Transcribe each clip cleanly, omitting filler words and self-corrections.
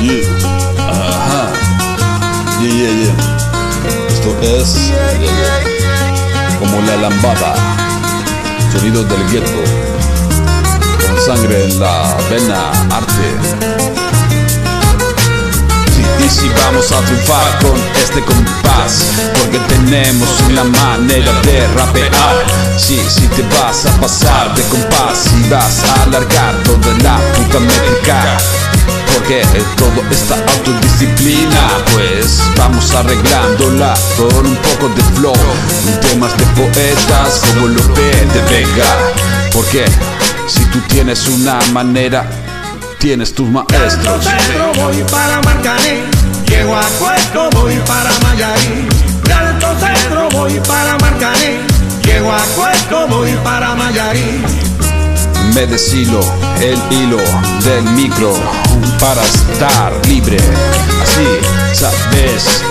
Yeah. Ajá. Yeah. Esto es como la lambada, sonidos del gueto, con sangre en la vena, arte. Y si vamos a triunfar con este compás, porque tenemos una manera de rapear. Si te vas a pasar de compás y vas a alargar toda la puta métrica, porque todo esta autodisciplina, pues vamos arreglándola con un poco de flow, temas de poetas como Lope de Vega. Porque si tú tienes una manera, tienes tus maestros. Voy para Marcané, llego a Cueto, voy para Mayarí. De Alto Cedro voy para Marcané, llego a Cueto, voy para Mayarí. Me deshilo el hilo del micro para estar libre. Así, sabes,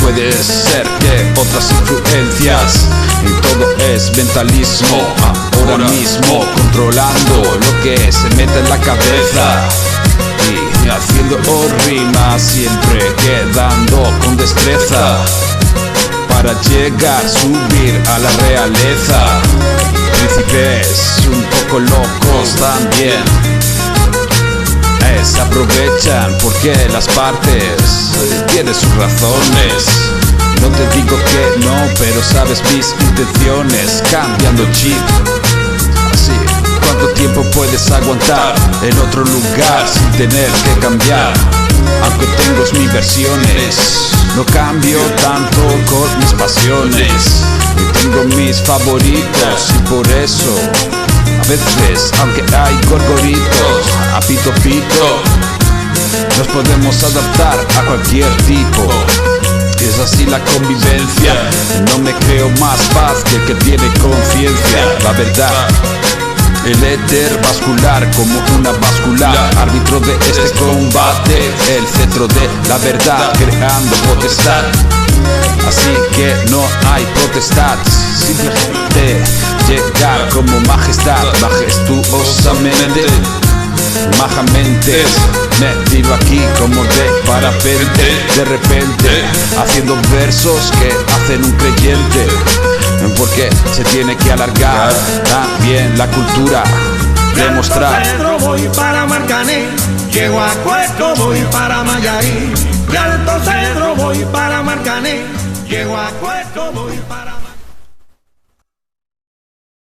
puede ser que otras influencias, y todo es mentalismo. Ahora mismo controlando lo que se mete en la cabeza y haciendo rimas, siempre quedando con destreza para llegar, subir a la realeza. Príncipes un poco locos también se aprovechan porque las partes tienen sus razones. No te digo que no, pero sabes mis intenciones. Cambiando chip. Así, ¿cuánto tiempo puedes aguantar en otro lugar sin tener que cambiar? Aunque tengo mis versiones, no cambio tanto con mis pasiones. Y tengo mis favoritos y por eso a veces, aunque hay gorgoritos, a pito pito, nos podemos adaptar a cualquier tipo. Es así la convivencia. No me creo más paz que el que tiene conciencia. La verdad, el éter vascular como una báscula, árbitro de este combate, el centro de la verdad, creando potestad. Así que no hay potestad, simplemente llegar como majestad, majestuosamente, majamente. Me tiro aquí como de parapente, de repente, haciendo versos que hacen un creyente. Porque se tiene que alargar también la cultura, demostrar. De Alto Cedro voy para Marcané, llego a Cueto, voy para Mayarí. De Alto Cedro voy para Marcané, llego a Cueto, voy para